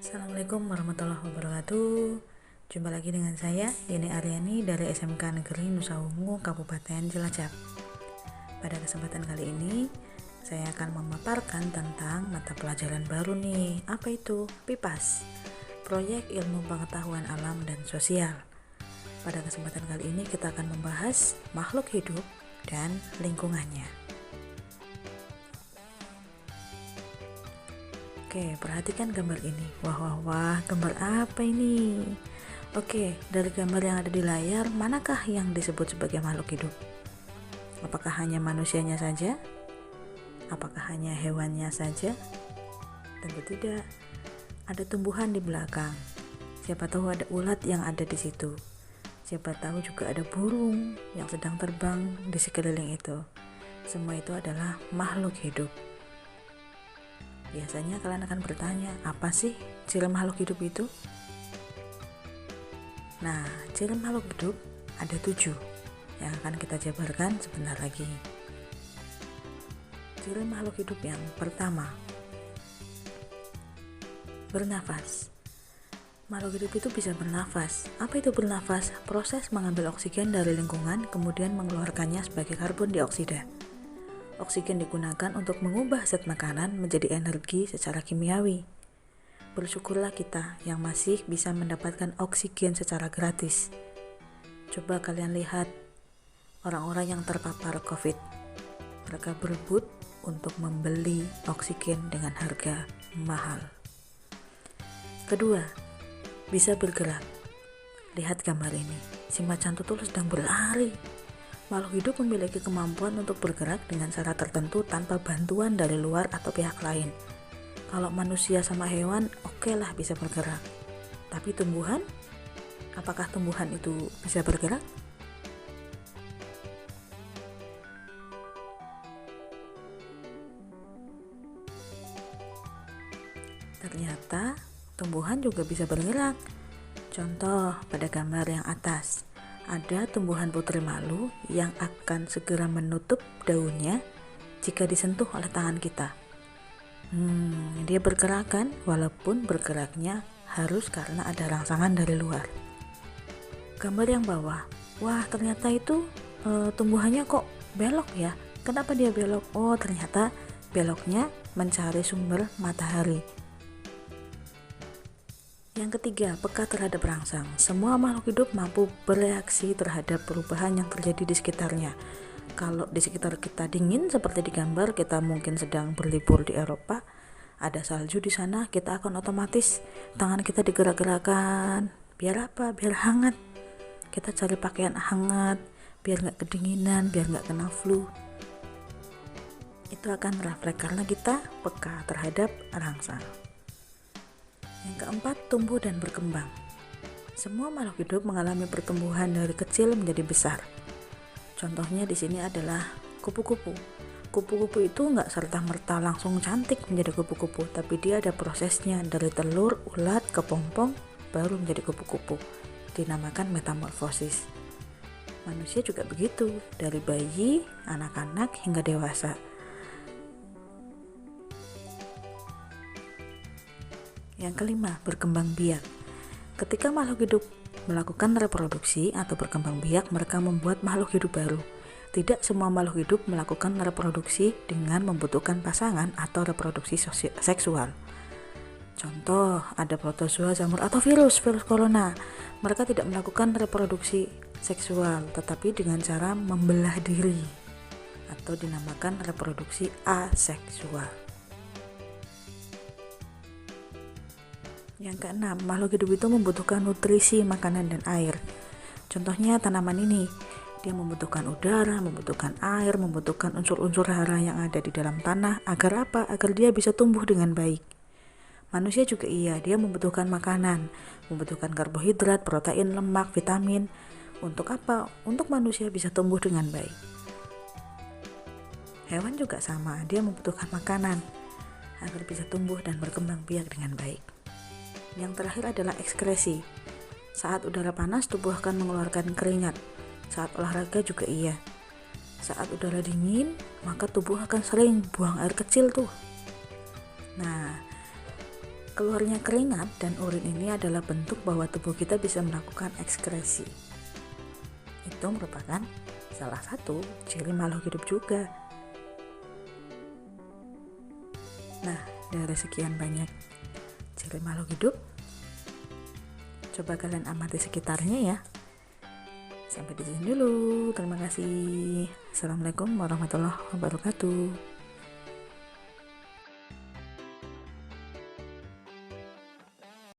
Assalamualaikum warahmatullahi wabarakatuh. Jumpa lagi dengan saya, Yeni Aryani dari SMK Negeri Nusa Ungu, Kabupaten Cilacap. Pada kesempatan kali ini, saya akan memaparkan tentang mata pelajaran baru nih. Apa itu? PIPAS, Proyek Ilmu Pengetahuan Alam dan Sosial. Pada kesempatan kali ini kita akan membahas makhluk hidup dan lingkungannya. Oke, perhatikan gambar ini. Wah, gambar apa ini? Oke, dari gambar yang ada di layar, manakah yang disebut sebagai makhluk hidup? Apakah hanya manusianya saja? Apakah hanya hewannya saja? Tentu tidak. Ada tumbuhan di belakang. Siapa tahu ada ulat yang ada di situ. Siapa tahu juga ada burung yang sedang terbang di sekeliling itu. Semua itu adalah makhluk hidup. Biasanya kalian akan bertanya, apa sih ciri makhluk hidup itu? Nah, ciri makhluk hidup ada 7 yang akan kita jabarkan sebentar lagi. Ciri makhluk hidup yang pertama, bernafas. Makhluk hidup itu bisa bernafas. Apa itu bernafas? Proses mengambil oksigen dari lingkungan kemudian mengeluarkannya sebagai karbon dioksida. Oksigen digunakan untuk mengubah zat makanan menjadi energi secara kimiawi. Bersyukurlah kita yang masih bisa mendapatkan oksigen secara gratis. Coba kalian lihat orang-orang yang terpapar COVID. Mereka berebut untuk membeli oksigen dengan harga mahal. Kedua, bisa bergerak. Lihat gambar ini. Si macan tutul sedang berlari. Makhluk hidup memiliki kemampuan untuk bergerak dengan cara tertentu tanpa bantuan dari luar atau pihak lain. Kalau manusia sama hewan, oke lah bisa bergerak. Tapi tumbuhan? Apakah tumbuhan itu bisa bergerak? Ternyata tumbuhan juga bisa bergerak. Contoh pada gambar yang atas. Ada tumbuhan putri malu yang akan segera menutup daunnya jika disentuh oleh tangan kita. Dia bergerak kan, walaupun bergeraknya harus karena ada rangsangan dari luar. Gambar yang bawah, wah ternyata itu tumbuhannya kok belok ya. Kenapa dia belok? Oh ternyata beloknya mencari sumber matahari. Yang ketiga, peka terhadap rangsang. Semua makhluk hidup mampu bereaksi terhadap perubahan yang terjadi di sekitarnya. Kalau di sekitar kita dingin seperti di gambar, kita mungkin sedang berlibur di Eropa, ada salju di sana, kita akan otomatis tangan kita digerak-gerakan. Biar apa? Biar hangat. Kita cari pakaian hangat, biar nggak kedinginan, biar nggak kena flu. Itu akan refleks karena kita peka terhadap rangsang. Yang keempat, tumbuh dan berkembang. Semua makhluk hidup mengalami pertumbuhan dari kecil menjadi besar. Contohnya di sini adalah kupu-kupu. Kupu-kupu itu nggak serta-merta langsung cantik menjadi kupu-kupu, tapi dia ada prosesnya dari telur, ulat, kepompong, baru menjadi kupu-kupu. Dinamakan metamorfosis. Manusia juga begitu, dari bayi, anak-anak, hingga dewasa. Yang kelima, berkembang biak. Ketika makhluk hidup melakukan reproduksi atau berkembang biak, mereka membuat makhluk hidup baru. Tidak semua makhluk hidup melakukan reproduksi dengan membutuhkan pasangan atau reproduksi seksual. Contoh, ada protozoa, jamur, atau virus corona. Mereka tidak melakukan reproduksi seksual, tetapi dengan cara membelah diri atau dinamakan reproduksi aseksual. Yang keenam, makhluk hidup itu membutuhkan nutrisi, makanan, dan air. Contohnya tanaman ini, dia membutuhkan udara, membutuhkan air, membutuhkan unsur-unsur hara yang ada di dalam tanah. Agar apa? Agar dia bisa tumbuh dengan baik. Manusia juga iya, dia membutuhkan makanan, membutuhkan karbohidrat, protein, lemak, vitamin. Untuk apa? Untuk manusia bisa tumbuh dengan baik. Hewan juga sama, dia membutuhkan makanan agar bisa tumbuh dan berkembang biak dengan baik. Yang terakhir adalah ekskresi. Saat udara panas, tubuh akan mengeluarkan keringat. Saat olahraga juga iya. Saat udara dingin, maka tubuh akan sering buang air kecil tuh. Nah, Keluarnya keringat dan urin ini adalah bentuk bahwa tubuh kita bisa melakukan ekskresi. Itu merupakan salah satu ciri makhluk hidup juga. Nah, dari sekian banyak ciri makhluk hidup, coba kalian amati sekitarnya ya. Sampai di sini dulu. Terima kasih. Assalamualaikum warahmatullahi wabarakatuh.